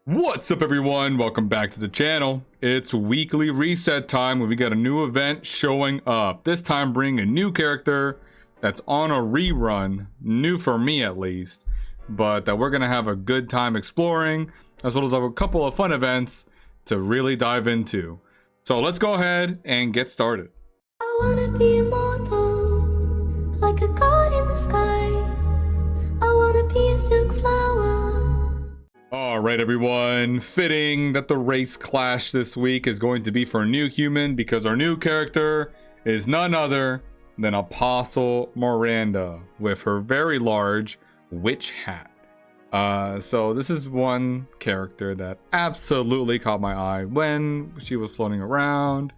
What's up, everyone? Welcome back to the channel. It's weekly reset time where we got a new event showing up. This time bringing a new character that's on a rerun, new for me at least, but that we're gonna have a good time exploring, as well as have a couple of fun events to really dive into. So let's go ahead and get started. I wanna be immortal, like a god in the sky. I wanna be a silk flower. All right, everyone, fitting that the race clash this week is going to be for a new human, because our new character is none other than Apostle Miranda with her very large witch hat. So this is one character that absolutely caught my eye when she was floating around,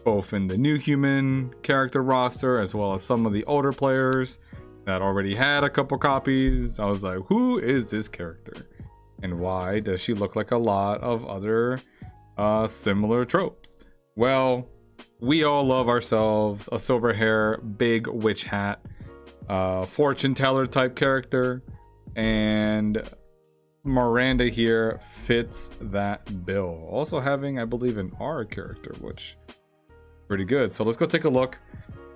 both in the new human character roster as well as some of the older players that already had a couple copies. I was like, who is this character? And why does she look like a lot of other similar tropes? Well, we all love ourselves a silver hair, big witch hat, fortune teller type character, and Miranda here fits that bill. Also having, I believe, an R character, which is pretty good. So let's go take a look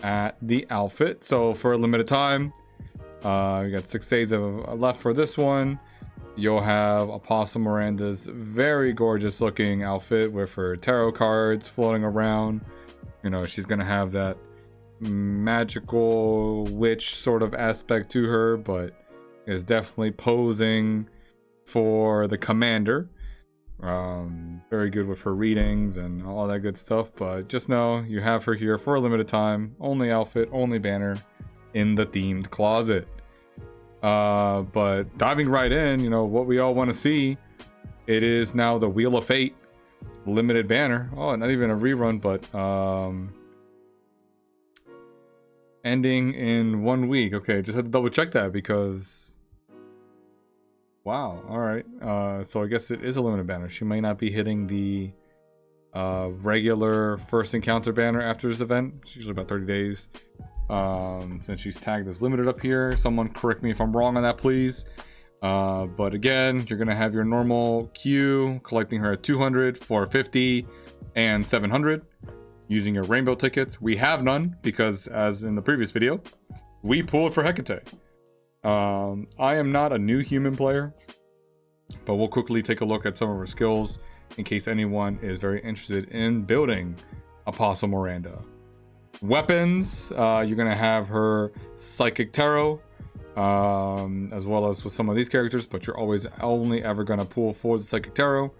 at the outfit. So for a limited time, we got 6 days left for this one. You'll have Apostle Miranda's very gorgeous looking outfit with her tarot cards floating around. You know, she's gonna have that magical witch sort of aspect to her, but is definitely posing for the commander. Very good with her readings and all that good stuff, but just know you have her here for a limited time. Only outfit, only banner in the themed closet. But diving right in, you know, what we all want to see, it is now the Wheel of Fate limited banner. Oh, not even a rerun, but ending in 1 week. Okay, just had to double check that because wow. All right, so I guess it is a limited banner. She may not be hitting the regular first encounter banner after this event. It's usually about 30 days. Since she's tagged as limited up here. Someone correct me if I'm wrong on that, please. But again, you're gonna have your normal queue, collecting her at 200, 450, and 700 using your rainbow tickets. We have none because, as in the previous video, we pulled for Hecate. I am not a new human player, but we'll quickly take a look at some of her skills in case anyone is very interested in building Apostle Miranda. Weapons, you're gonna have her psychic tarot, as well as with some of these characters, but you're always only ever gonna pull for the psychic tarot,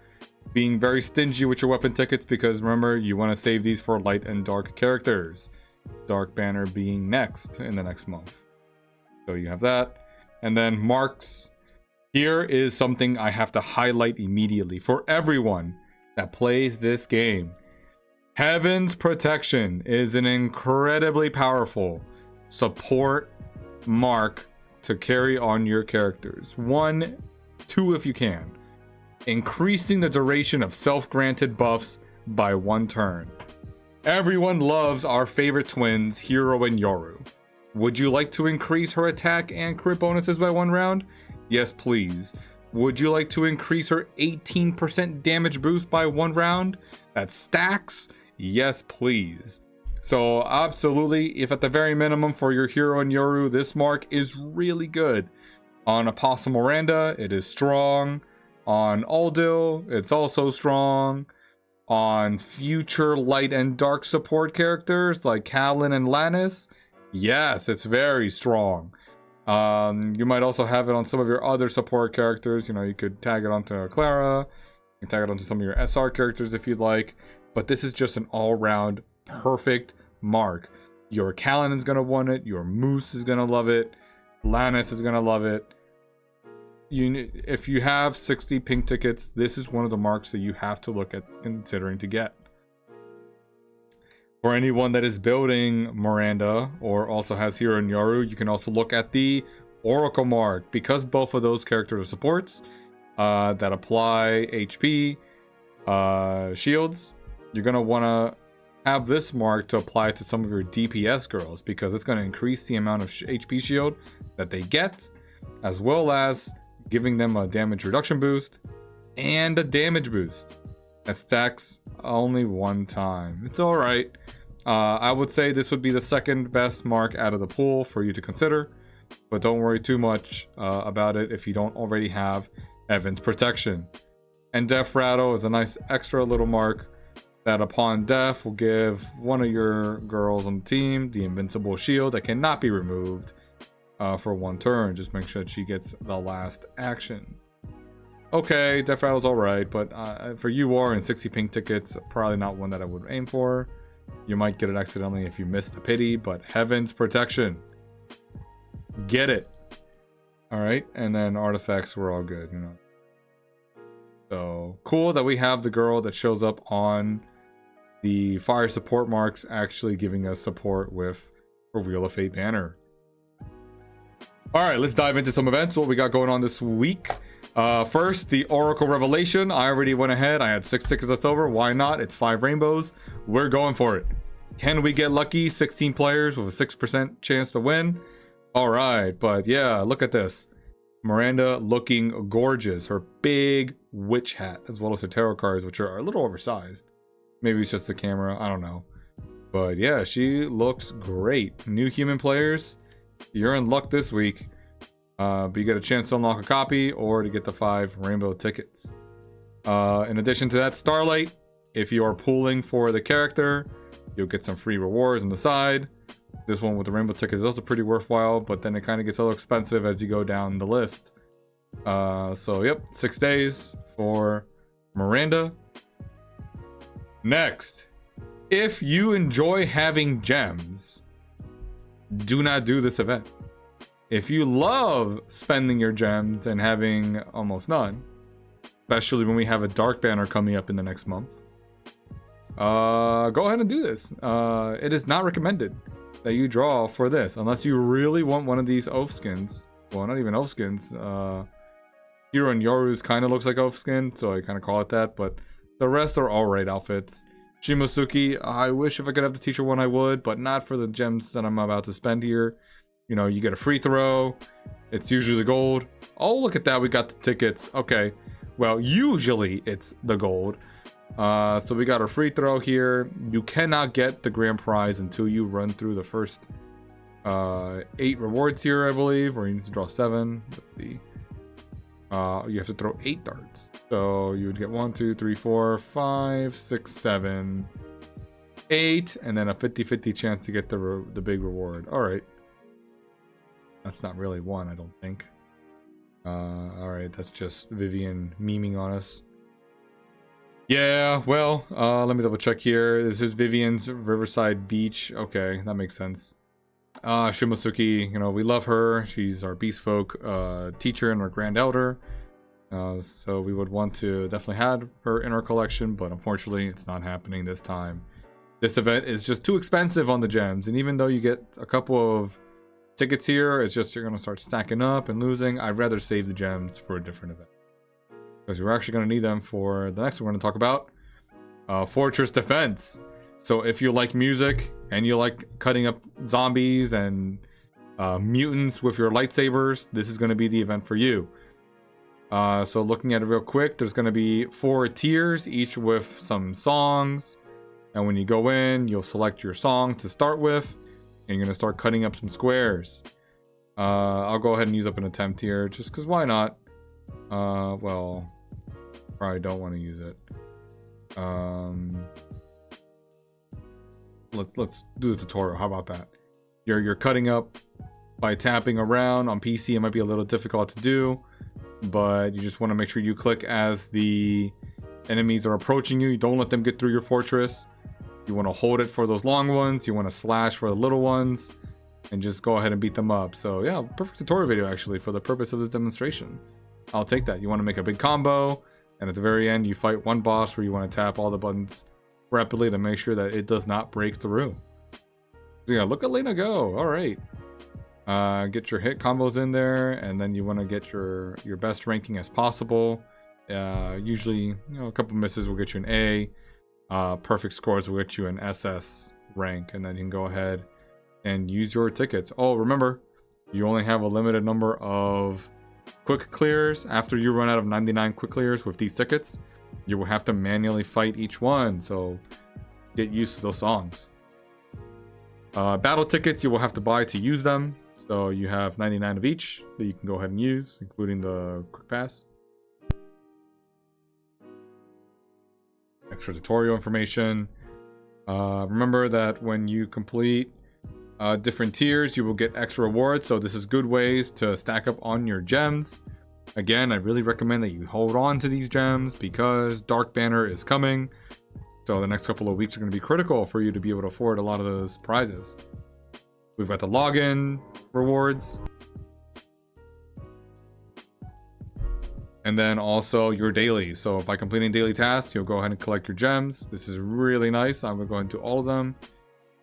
being very stingy with your weapon tickets, because remember, you want to save these for light and dark characters, dark banner being next in the next month. So you have that. And then marks, here is something I have to highlight immediately for everyone that plays this game. Heaven's Protection is an incredibly powerful support mark to carry on your characters. 1, 2 if you can. Increasing the duration of self-granted buffs by 1 turn. Everyone loves our favorite twins, Hero and Yoru. Would you like to increase her attack and crit bonuses by 1 round? Yes, please. Would you like to increase her 18% damage boost by 1 round? That stacks? Yes, please. So absolutely, if at the very minimum for your Hero and Yoru, this mark is really good. On Apostle Miranda, it is strong. On Aldil, it's also strong. On future light and dark support characters like Callan and Lannis, yes, it's very strong. You might also have it on some of your other support characters. You know, you could tag it onto Clara, you can tag it onto some of your SR characters if you'd like. But this is just an all-round perfect mark. Your Callan is going to want it. Your Moose is going to love it. Lannis is going to love it. If you have 60 pink tickets, this is one of the marks that you have to look at considering to get. For anyone that is building Miranda or also has Hero and Yoru, you can also look at the Oracle mark. Because both of those characters are supports that apply HP shields, you're going to want to have this mark to apply to some of your DPS girls, because it's going to increase the amount of HP shield that they get, as well as giving them a damage reduction boost and a damage boost. That stacks only one time. It's all right. I would say this would be the second best mark out of the pool for you to consider, but don't worry too much about it if you don't already have Evan's protection. And Death Rattle is a nice extra little mark that upon death will give one of your girls on the team the invincible shield that cannot be removed for one turn. Just make sure that she gets the last action. Okay, Death Rattle's alright, but for UR and 60 pink tickets, probably not one that I would aim for. You might get it accidentally if you miss the pity, but Heaven's Protection. Get it. Alright, and then artifacts, we're all good, you know. So, cool that we have the girl that shows up on the fire support marks actually giving us support with a Wheel of Fate banner. Alright, let's dive into some events, what we got going on this week. First, the Oracle Revelation. I already went ahead. I had 6 tickets left over. Why not? It's 5 rainbows. We're going for it. Can we get lucky? 16 players with a 6% chance to win. All right, but yeah, look at this. Miranda looking gorgeous. Her big witch hat, as well as her tarot cards, which are a little oversized. Maybe it's just the camera. I don't know. But yeah, she looks great. New human players, you're in luck this week. But you get a chance to unlock a copy or to get the 5 rainbow tickets. In addition to that, Starlight, if you are pooling for the character, you'll get some free rewards on the side. This one with the rainbow tickets is also pretty worthwhile, but then it kind of gets a little expensive as you go down the list. So yep, 6 days for Miranda. Next, if you enjoy having gems, do not do this event. If you love spending your gems and having almost none, especially when we have a dark banner coming up in the next month, go ahead and do this. It is not recommended that you draw for this unless you really want one of these oath skins. Well, not even oath skins. Hero and Yoru's kind of looks like oath skin, so I kind of call it that, but the rest are alright outfits. Shimosuke, I wish if I could have the teacher one I would, but not for the gems that I'm about to spend here. You know, you get a free throw. It's usually the gold. Oh, look at that. We got the tickets. Okay. Well, usually it's the gold. So we got a free throw here. You cannot get the grand prize until you run through the first 8 rewards here, I believe. Or you need to draw 7. Let's see. You have to throw 8 darts. So you would get 1, 2, 3, 4, 5, 6, 7, 8. And then a 50-50 chance to get the big reward. All right. That's not really 1, I don't think. Alright, that's just Vivian memeing on us. Yeah, well, let me double check here. This is Vivian's Riverside Beach. Okay, that makes sense. Shimosuke, you know, we love her. She's our Beast Folk teacher and our Grand Elder. So we would want to definitely have her in our collection, but unfortunately it's not happening this time. This event is just too expensive on the gems, and even though you get a couple of tickets here, it's just you're going to start stacking up and losing. I'd rather save the gems for a different event, because you're actually going to need them for the next one we're going to talk about. Fortress Defense. So if you like music and you like cutting up zombies and mutants with your lightsabers, this is going to be the event for you. So looking at it real quick, there's going to be 4 tiers, each with some songs. And when you go in, you'll select your song to start with. And you're going to start cutting up some squares. I'll go ahead and use up an attempt here, just because why not? Well, probably don't want to use it. Let's do the tutorial. How about that? You're cutting up by tapping around. On PC, it might be a little difficult to do, but you just want to make sure you click as the enemies are approaching you. You don't let them get through your fortress. You want to hold it for those long ones. You want to slash for the little ones. And just go ahead and beat them up. So yeah, perfect tutorial video actually for the purpose of this demonstration. I'll take that. You want to make a big combo. And at the very end, you fight one boss where you want to tap all the buttons rapidly to make sure that it does not break through. So yeah, look at Lena go. Alright. Get your hit combos in there. And then you want to get your best ranking as possible. Usually, you know, a couple misses will get you an A. Perfect scores will get you an SS rank, and then you can go ahead and use your tickets. Oh, remember, you only have a limited number of quick clears. After you run out of 99 quick clears with these tickets, you will have to manually fight each one. So get used to those songs. Battle tickets you will have to buy to use them. So you have 99 of each that you can go ahead and use, including the quick pass. Extra tutorial information. Remember that when you complete different tiers, you will get extra rewards. So this is good ways to stack up on your gems. Again, I really recommend that you hold on to these gems because Dark Banner is coming. So the next couple of weeks are going to be critical for you to be able to afford a lot of those prizes. We've got the login rewards. And then also your dailies. So by completing daily tasks, you'll go ahead and collect your gems. This is really nice. I'm going to go into all of them.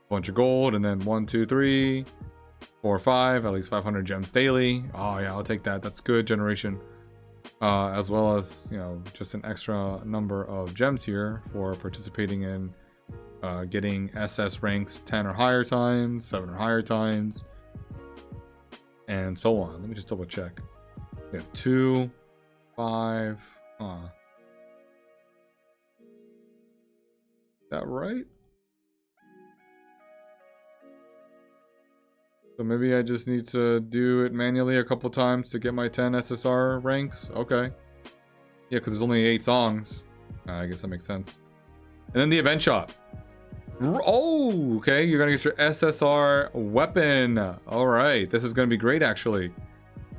Bunch of gold, and then 1, 2, 3, 4, 5, at least 500 gems daily. Oh yeah, I'll take that. That's good generation. As well as, you know, just an extra number of gems here for participating in getting SS ranks 10 or higher times, 7 or higher times, and so on. Let me just double check. We have 2, 5. Is that right? So maybe I just need to do it manually a couple times to get my 10 SSR ranks. Okay. Yeah, because there's only 8 songs. I guess that makes sense. And then the event shop. Oh, okay. You're going to get your SSR weapon. All right. This is going to be great, actually.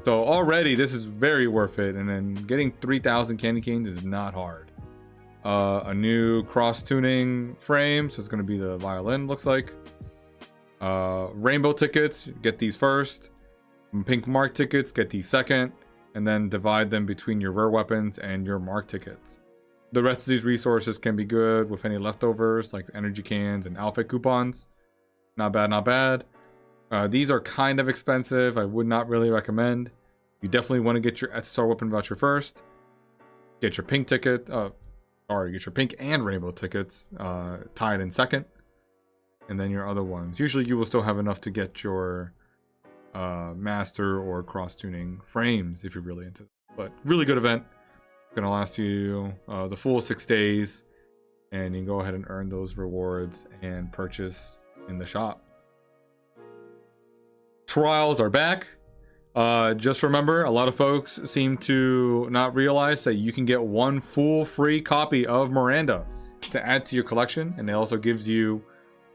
So already, this is very worth it. And then getting 3,000 candy canes is not hard. A new cross-tuning frame. So it's going to be the violin, looks like. Rainbow tickets, get these first. Pink mark tickets, get these second. And then divide them between your rare weapons and your mark tickets. The rest of these resources can be good with any leftovers like energy cans and outfit coupons. Not bad, not bad. These are kind of expensive. I would not really recommend. You definitely want to get your SSR weapon voucher first. Get your pink ticket. Get your pink and rainbow tickets tied in second. And then your other ones. Usually you will still have enough to get your master or cross-tuning frames if you're really into it. But really good event. Gonna last you the full 6 days. And you can go ahead and earn those rewards and purchase in the shop. Trials are back. Just remember, a lot of folks seem to not realize that you can get one full free copy of Miranda to add to your collection. And it also gives you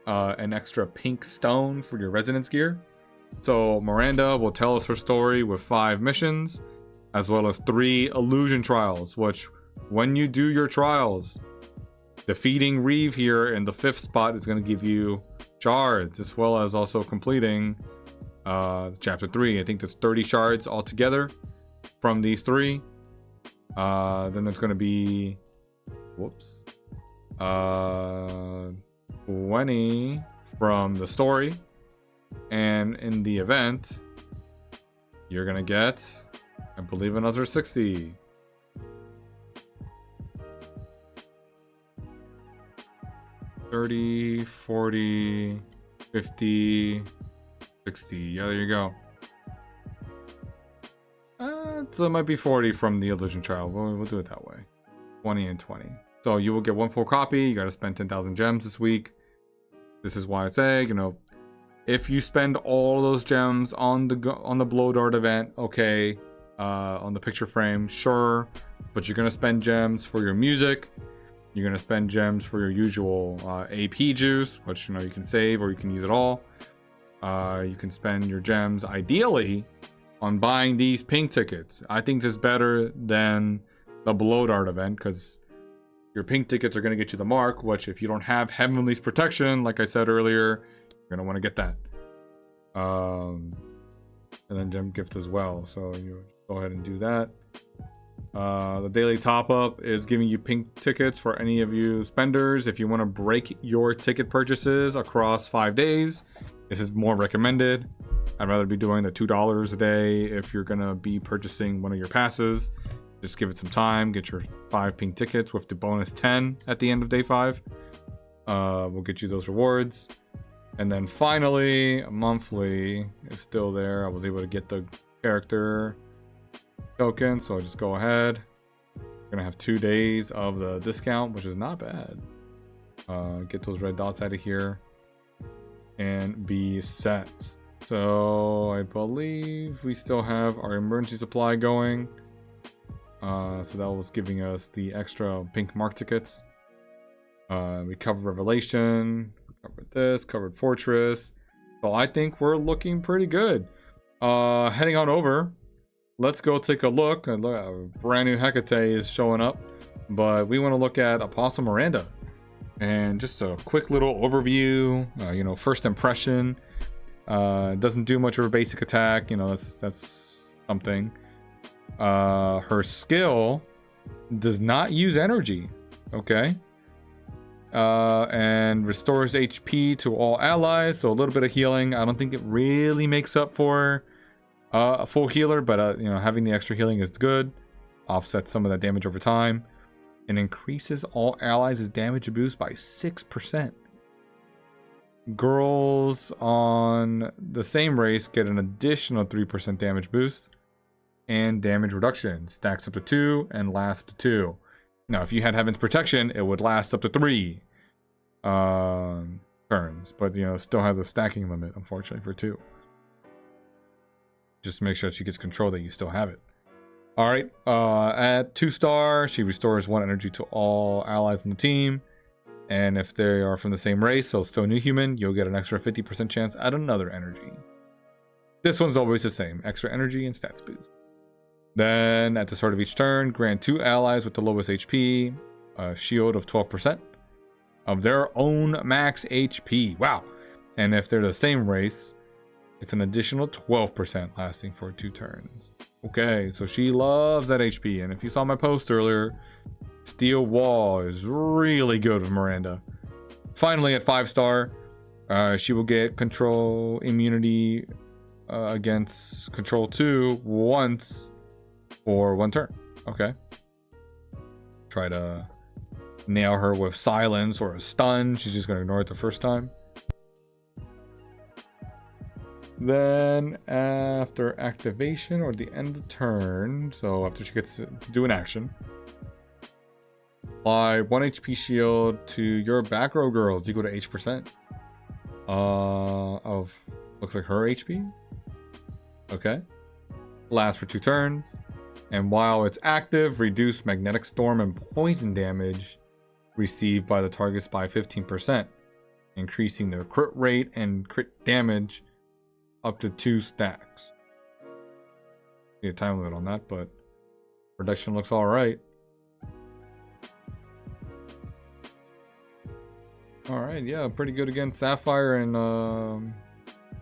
an extra pink stone for your resonance gear. So Miranda will tell us her story with 5 missions, as well as 3 illusion trials, which when you do your trials, defeating Reeve here in the 5th spot is going to give you shards, as well as also completing chapter 3. I think there's 30 shards altogether from these 3. Then there's going to be 20 from the story, and in the event you're gonna get, I believe, another 60. 30, 40, 50, 60. Yeah, there you go. So it might be 40 from the illusion trial. We'll do it that way. 20 and 20. So you will get 1 full copy. You got to spend 10,000 gems this week. This is why I say, you know, if you spend all those gems on the blow dart event, okay, on the picture frame, sure, but you're gonna spend gems for your music. You're gonna spend gems for your usual AP juice, which, you know, you can save or you can use it all. You can spend your gems ideally on buying these pink tickets. I think this is better than the blow dart event because your pink tickets are going to get you the mark, which if you don't have Heavenly's protection, like I said earlier, you're going to want to get that. And then gem gift as well. So you go ahead and do that. The daily top up is giving you pink tickets for any of you spenders. If you want to break your ticket purchases across 5 days, this is more recommended. I'd rather be doing the $2 a day if you're going to be purchasing one of your passes. Just give it some time. Get your 5 pink tickets with the bonus 10 at the end of day 5. We'll get you those rewards. And then finally, monthly is still there. I was able to get the character token, so I'll just go ahead. We're gonna have 2 days of the discount, which is not bad. Get those red dots out of here and be set. So I believe we still have our emergency supply going. So that was giving us the extra pink mark tickets. We covered Revelation, covered this, covered Fortress. So I think we're looking pretty good. Heading on over, let's go take a look. A brand new Hecate is showing up, but we want to look at Apostle Miranda. And just a quick little overview, first impression. Doesn't do much of a basic attack, that's something. Her skill does not use energy, okay? And restores HP to all allies, so a little bit of healing. I don't think it really makes up for a full healer, but having the extra healing is good. Offsets some of that damage over time. And increases all allies' damage boost by 6%. Girls on the same race get an additional 3% damage boost. And damage reduction. Stacks up to 2 and lasts up to 2. Now, if you had Heaven's Protection, it would last up to 3 turns. But, still has a stacking limit, unfortunately, for 2. Just to make sure that she gets control that you still have it. Alright, at 2-star, she restores 1 energy to all allies on the team. And if they are from the same race, so still new human, you'll get an extra 50% chance at another energy. This one's always the same, extra energy and stats boost. Then, at the start of each turn, grant 2 allies with the lowest HP a shield of 12% of their own max HP. Wow! And if they're the same race, it's an additional 12% lasting for 2 turns. Okay, so she loves that HP, and if you saw my post earlier, Steel Wall is really good with Miranda. Finally, at 5-star, she will get control immunity against control 2 once for 1 turn. Okay. Try to nail her with silence or a stun. She's just going to ignore it the first time. Then after activation or the end of turn, so after she gets to do an action, apply 1 HP shield to your back row girls equal to 8% of, looks like her HP. Okay. Lasts for 2 turns. And while it's active, reduce magnetic storm and poison damage received by the targets by 15%, increasing their crit rate and crit damage up to 2 stacks. See a time limit on that, but production looks alright. Alright, yeah, pretty good against Sapphire and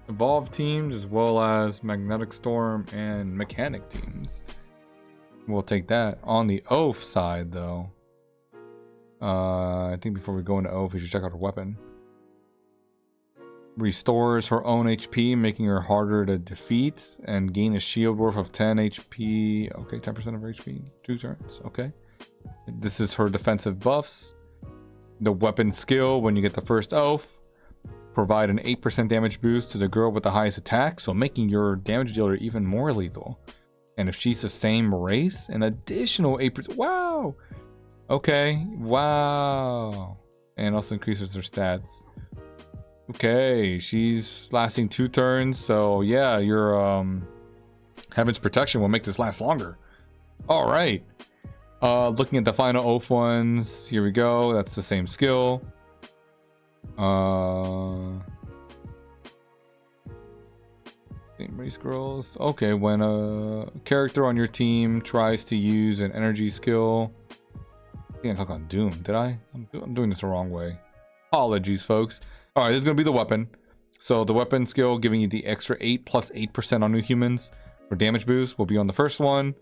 Evolve teams, as well as Magnetic Storm and Mechanic teams. We'll take that. On the Oath side, though, I think before we go into Oath, we should check out her weapon. Restores her own HP, making her harder to defeat, and gain a shield worth of 10 HP. Okay, 10% of her HP, 2 turns. Okay. This is her defensive buffs. The weapon skill, when you get the first Oath, provide an 8% damage boost to the girl with the highest attack, so making your damage dealer even more lethal. And if she's the same race, an additional 8%. Wow! Okay, wow. And also increases her stats. Okay, she's lasting 2 turns, so yeah, your Heaven's Protection will make this last longer. Alright. Looking at the final Oath ones, here we go. That's the same skill. Same race girls. Okay, when a character on your team tries to use an energy skill. I think I click on Doom, did I? I'm doing this the wrong way. Apologies, folks. Alright, this is going to be the weapon. So the weapon skill giving you the extra 8 plus 8% on new humans for damage boost will be on the first one.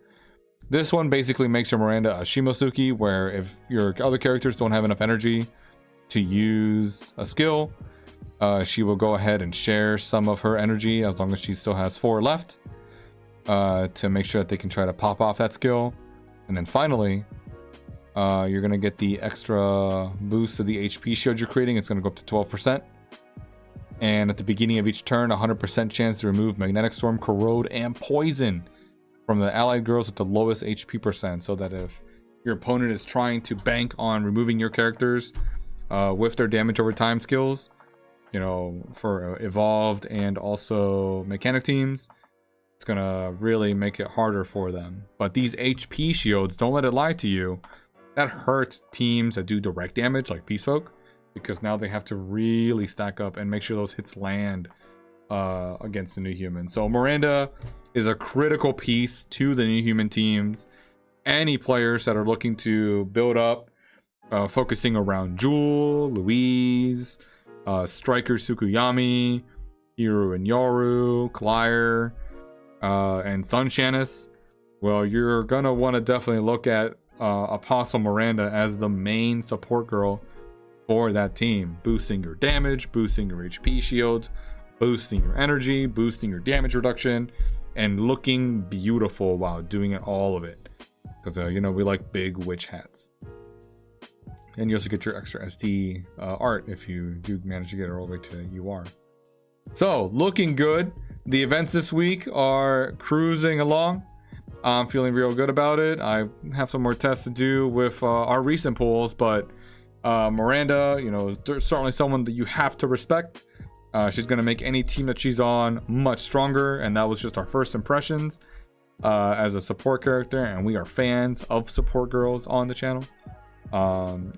This one basically makes your Miranda a Shimosuke, where if your other characters don't have enough energy to use a skill, she will go ahead and share some of her energy as long as she still has 4 left to make sure that they can try to pop off that skill. And then finally, you're going to get the extra boost of the HP shield you're creating. It's going to go up to 12%. And at the beginning of each turn, 100% chance to remove Magnetic Storm, Corrode, and Poison. from the allied girls with the lowest HP percent, so that if your opponent is trying to bank on removing your characters with their damage over time skills, you know, for evolved and also mechanic teams, it's gonna really make it harder for them. But these HP shields, don't let it lie to you, that hurts teams that do direct damage like Beast Folk, because now they have to really stack up and make sure those hits land against the new human. So Miranda is a critical piece to the new human teams. Any players that are looking to build up, focusing around Jewel, Louise, Striker Sukuyami, Hiru and Yoru, Clear, and Sun Shannis, well, you're gonna want to definitely look at Apostle Miranda as the main support girl for that team, boosting your damage, boosting your HP shields, boosting your energy, boosting your damage reduction, and looking beautiful while doing it, all of it, because you know, we like big witch hats. And you also get your extra SD art if you do manage to get it all the way to UR. So looking good. The events this week are cruising along. I'm feeling real good about it. I have some more tests to do with our recent pools, but Miranda, you know, is certainly someone that you have to respect. She's going to make any team that she's on much stronger, and that was just our first impressions as a support character, and we are fans of support girls on the channel.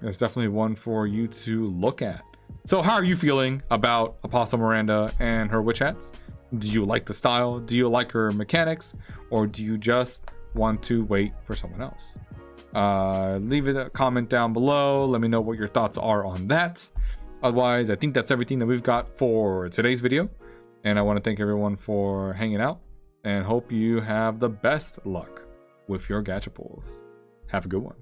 It's definitely one for you to look at. So how are you feeling about Apostle Miranda and her witch hats? Do you like the style? Do you like her mechanics? Or do you just want to wait for someone else? Leave a comment down below. Let me know what your thoughts are on that. Otherwise, I think that's everything that we've got for today's video. And I want to thank everyone for hanging out and hope you have the best luck with your gacha pools. Have a good one.